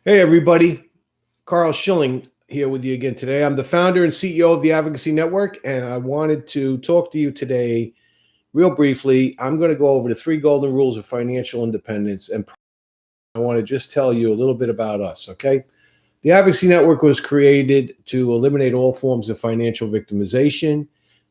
Hey, everybody. Carl Schilling here with you again today. I'm the founder and CEO of the Advocacy Network, and I wanted to talk to you today real briefly. I'm going to go over the 3 golden rules of financial independence, and I want to just tell you a little bit about us, okay? The Advocacy Network was created to eliminate all forms of financial victimization.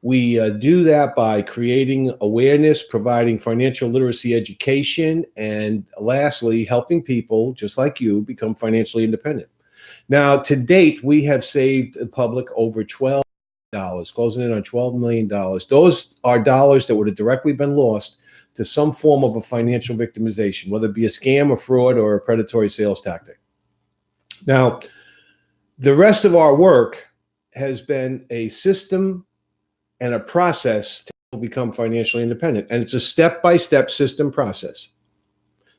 We do that by creating awareness, providing financial literacy education, and lastly, helping people just like you become financially independent. Now, to date, we have saved the public over $12 million, closing in on $12 million. Those are dollars that would have directly been lost to some form of a financial victimization, whether it be a scam, a fraud, or a predatory sales tactic. Now, the rest of our work has been a system and a process to become financially independent. And it's a step-by-step system process.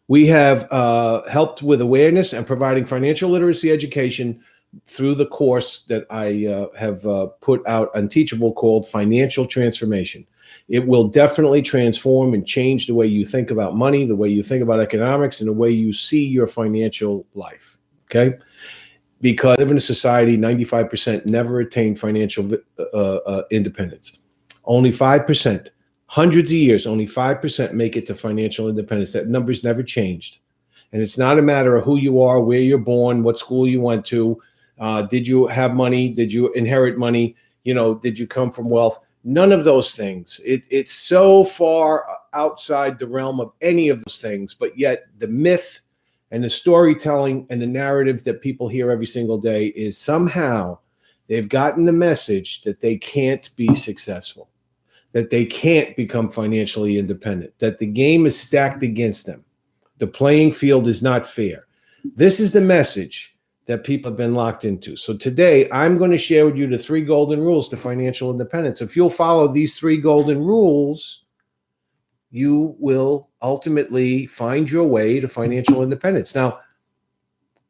We have helped with awareness and providing financial literacy education through the course that I have put out on Teachable called Financial Transformation. It will definitely transform and change the way you think about money, the way you think about economics, and the way you see your financial life, okay? Because we live in a society, 95% never attain financial independence. Only 5%, hundreds of years, only 5% make it to financial independence. That number's never changed. And it's not a matter of who you are, where you're born, what school you went to, did you have money, did you inherit money, did you come from wealth? None of those things. It's so far outside the realm of any of those things, but yet the myth and the storytelling and the narrative that people hear every single day is somehow they've gotten the message that they can't be successful, that they can't become financially independent, that the game is stacked against them. The playing field is not fair. This is the message that people have been locked into. So today, I'm going to share with you the 3 golden rules to financial independence. If you'll follow these 3 golden rules, you will ultimately find your way to financial independence. Now,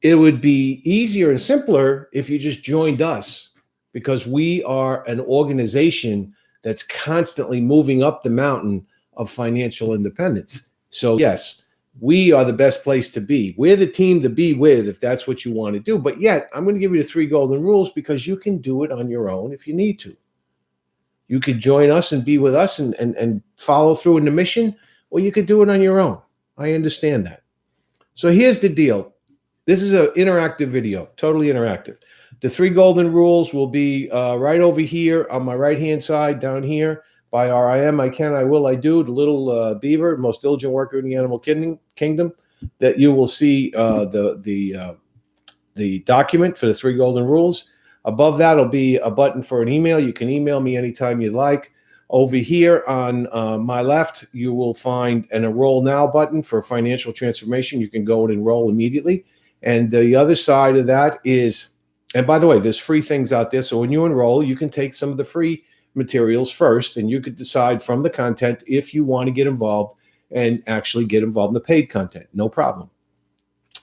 it would be easier and simpler if you just joined us, because we are an organization that's constantly moving up the mountain of financial independence. So yes, we are the best place to be. We're the team to be with if that's what you want to do. But yet, I'm going to give you the 3 golden rules because you can do it on your own if you need to. You could join us and be with us and follow through in the mission, or you could do it on your own. I understand that. So here's the deal. This is an interactive video, totally interactive. The 3 golden rules will be right over here on my right-hand side, down here, by our I am, I can, I will, I do, the little beaver, most diligent worker in the animal kingdom, that you will see the document for the 3 golden rules. Above that will be a button for an email. You can email me anytime you'd like. Over here on my left, you will find an Enroll Now button for financial transformation. You can go and enroll immediately. And the other side of that is, and by the way, there's free things out there. So when you enroll, you can take some of the free materials first, and you could decide from the content if you want to get involved and actually get involved in the paid content. No problem.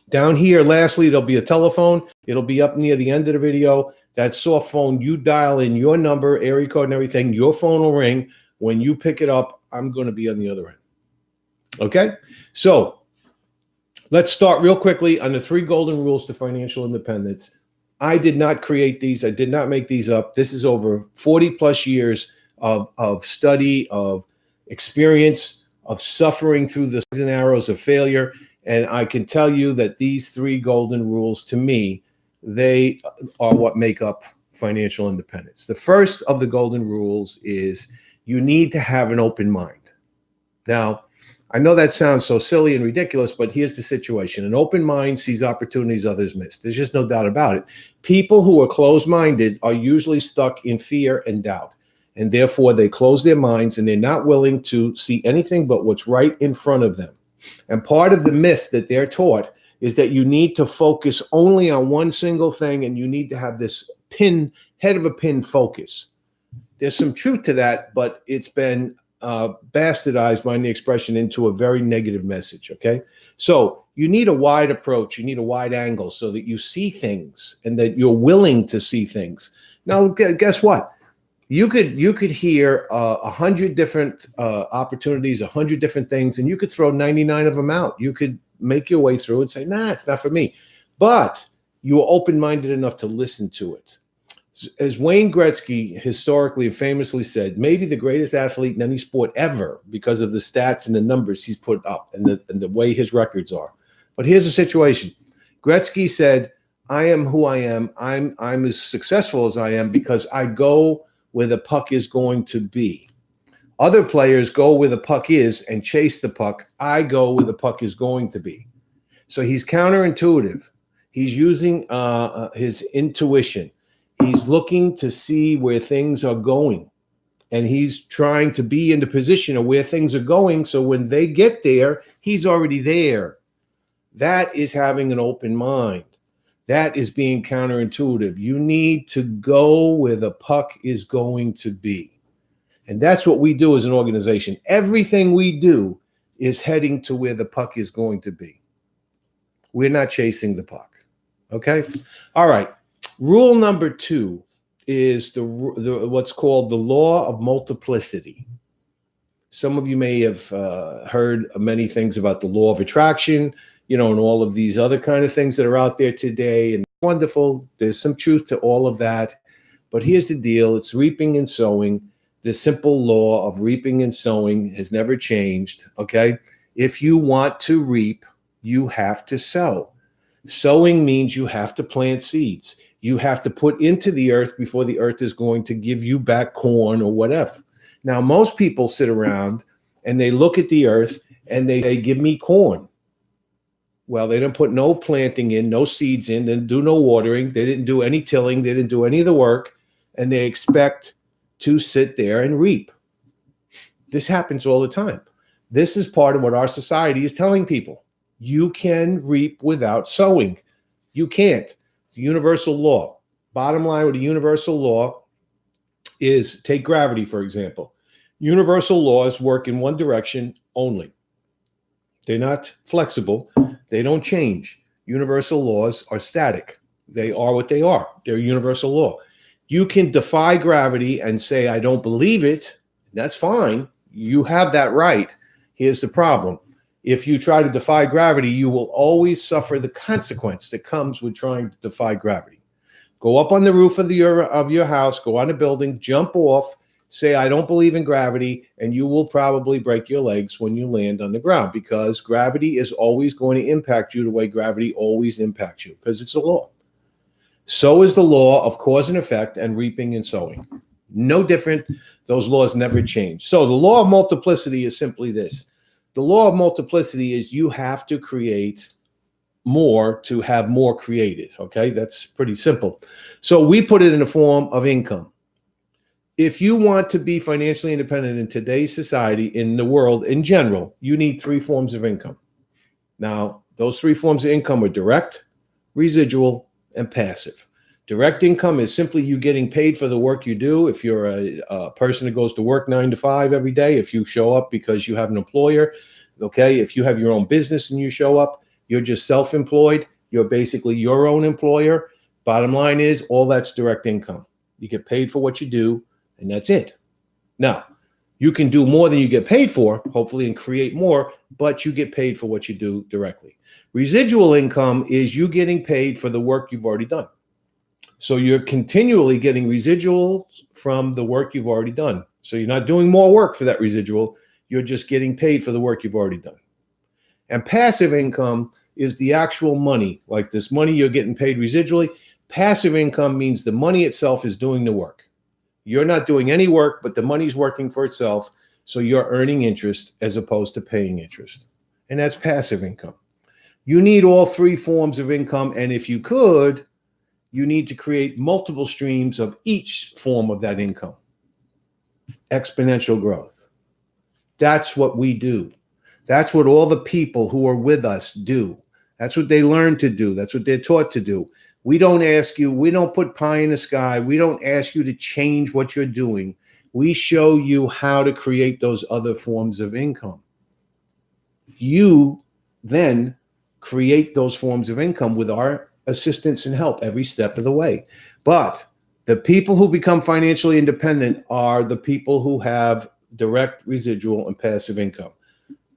Down here, lastly, there'll be a telephone. It'll be up near the end of the video. That soft phone, you dial in your number, area code and everything. Your phone will ring. When you pick it up, I'm going to be on the other end. Okay? So let's start real quickly on the 3 golden rules to financial independence. I did not create these. I did not make these up. This is over 40 plus years of study, of experience, of suffering through the slings and arrows of failure. And I can tell you that these 3 golden rules, to me, they are what make up financial independence. The first of the golden rules is you need to have an open mind. Now, I know that sounds so silly and ridiculous, but here's the situation. An open mind sees opportunities others miss. There's just no doubt about it. People who are closed-minded are usually stuck in fear and doubt, and therefore they close their minds and they're not willing to see anything but what's right in front of them. And part of the myth that they're taught is that you need to focus only on one single thing and you need to have this head of a pin focus. There's some truth to that, but it's been bastardized by the expression into a very negative message, okay? So you need a wide approach. You need a wide angle so that you see things and that you're willing to see things. Now, guess what? You could hear 100 different opportunities, 100 different things, and you could throw 99 of them out. You could make your way through and say, nah, it's not for me. but you are open-minded enough to listen to it. As Wayne Gretzky historically and famously said, maybe the greatest athlete in any sport ever because of the stats and the numbers he's put up and the way his records are. But here's the situation. Gretzky said, I am who I am. I'm as successful as I am because I go where the puck is going to be. Other players go where the puck is and chase the puck. I go where the puck is going to be. So he's counterintuitive. He's using his intuition. He's looking to see where things are going. And he's trying to be in the position of where things are going. So when they get there, he's already there. That is having an open mind. That is being counterintuitive. You need to go where the puck is going to be. And that's what we do as an organization. Everything we do is heading to where the puck is going to be. We're not chasing the puck. Okay? All right. Rule number 2 is the what's called the law of multiplicity. Some of you may have heard many things about the law of attraction, and all of these other kind of things that are out there today. And wonderful. There's some truth to all of that. But here's the deal. It's reaping and sowing. The simple law of reaping and sowing has never changed, okay? If you want to reap, you have to sow. Sowing means you have to plant seeds. You have to put into the earth before the earth is going to give you back corn or whatever. Now, most people sit around and they look at the earth and they give me corn. Well, they didn't put no planting in, no seeds in, they didn't do no watering, they didn't do any tilling, they didn't do any of the work, and they expect to sit there and reap. This happens all the time. This is part of what our society is telling people. You can reap without sowing. You can't. It's a universal law. Bottom line with a universal law is, take gravity, for example. Universal laws work in one direction only. They're not flexible. They don't change. Universal laws are static. They are what they are. They're universal law. You can defy gravity and say, I don't believe it. That's fine. You have that right. Here's the problem. If you try to defy gravity, you will always suffer the consequence that comes with trying to defy gravity. Go up on the roof of your house, go on a building, jump off, say, I don't believe in gravity, and you will probably break your legs when you land on the ground because gravity is always going to impact you the way gravity always impacts you because it's a law. So is the law of cause and effect and reaping and sowing. No different. Those laws never change. So the law of multiplicity is simply this. The law of multiplicity is you have to create more to have more created. Okay, that's pretty simple. So we put it in the form of income. If you want to be financially independent in today's society, in the world in general, you need 3 forms of income. Now, those 3 forms of income are direct, residual, and passive. Direct income is simply you getting paid for the work you do. If you're a person that goes to work 9 to 5 every day, if you show up because you have an employer, okay, if you have your own business and you show up, you're just self-employed. You're basically your own employer. Bottom line is all that's direct income. You get paid for what you do, and that's it. Now, you can do more than you get paid for, hopefully, and create more, but you get paid for what you do directly. Residual income is you getting paid for the work you've already done. So you're continually getting residuals from the work you've already done. So you're not doing more work for that residual. You're just getting paid for the work you've already done. And passive income is the actual money, like this money you're getting paid residually. Passive income means the money itself is doing the work. You're not doing any work, but the money's working for itself. So you're earning interest as opposed to paying interest. And that's passive income. You need all 3 forms of income. And if you could, you need to create multiple streams of each form of that income. Exponential growth. That's what we do. That's what all the people who are with us do. That's what they learn to do. That's what they're taught to do. We don't ask you, we don't put pie in the sky. We don't ask you to change what you're doing. We show you how to create those other forms of income. You then create those forms of income with our assistance and help every step of the way. But the people who become financially independent are the people who have direct, residual, and passive income.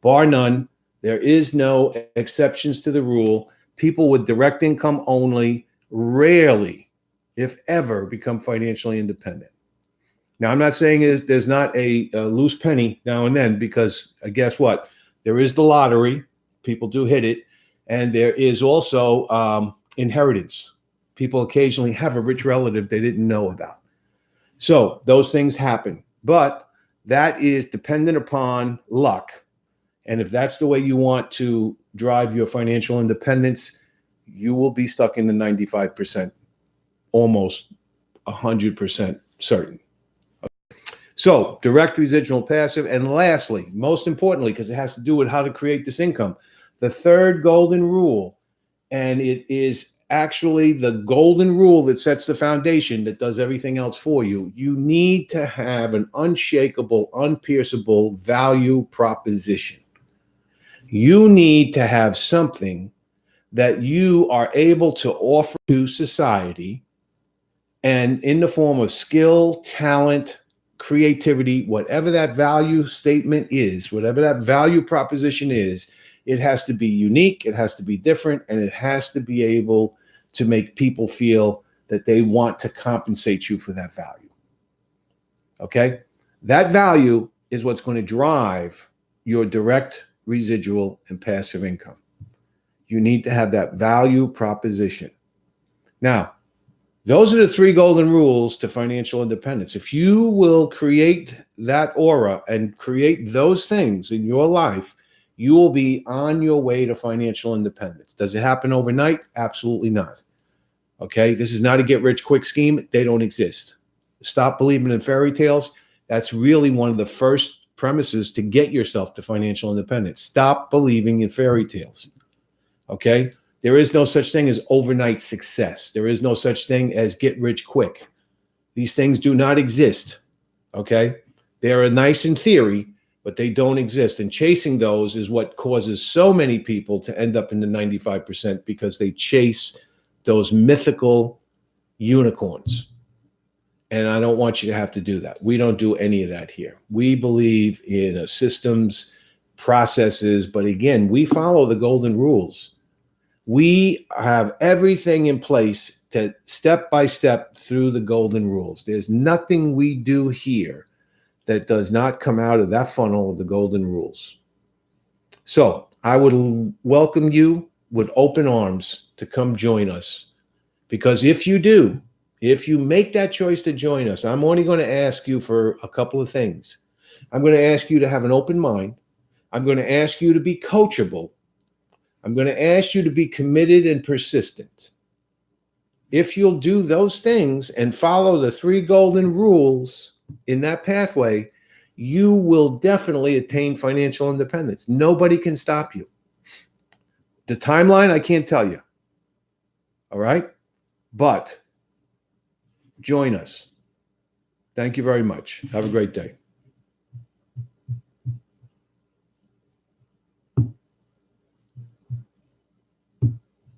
Bar none. There is no exceptions to the rule. People with direct income only rarely, if ever, become financially independent. Now, I'm not saying there's not a loose penny now and then, because guess what? There is the lottery. People do hit it. And there is also inheritance. People occasionally have a rich relative they didn't know about. So those things happen. But that is dependent upon luck. And if that's the way you want to drive your financial independence, you will be stuck in the 95%, almost 100% certain. So direct, residual, passive. And lastly, most importantly, because it has to do with how to create this income, the third golden rule, and it is actually the golden rule that sets the foundation that does everything else for you. You need to have an unshakable, unpierceable value proposition. You need to have something that you are able to offer to society, and in the form of skill, talent, creativity, whatever that value statement is, whatever that value proposition is, it has to be unique, it has to be different, and it has to be able to make people feel that they want to compensate you for that value. Okay? That value is what's going to drive your direct, residual, and passive income. You need to have that value proposition. Now, those are the three golden rules to financial independence. If you will create that aura and create those things in your life, you will be on your way to financial independence. Does it happen overnight? Absolutely not. Okay, this is not a get-rich-quick scheme. They don't exist. Stop believing in fairy tales. That's really one of the first premises to get yourself to financial independence. Stop believing in fairy tales. Okay? There is no such thing as overnight success. There is no such thing as get rich quick. These things do not exist. Okay? They are nice in theory, but they don't exist. And chasing those is what causes so many people to end up in the 95%, because they chase those mythical unicorns. And I don't want you to have to do that. We don't do any of that here. We believe in systems, processes, but again, we follow the golden rules. We have everything in place to step by step through the golden rules. There's nothing we do here that does not come out of that funnel of the golden rules. So I would welcome you with open arms to come join us, because if you do, if you make that choice to join us, I'm only going to ask you for a couple of things. I'm going to ask you to have an open mind. I'm going to ask you to be coachable. I'm going to ask you to be committed and persistent. If you'll do those things and follow the three golden rules in that pathway, you will definitely attain financial independence. Nobody can stop you. The timeline, I can't tell you. All right? But join us. Thank you very much. Have a great day.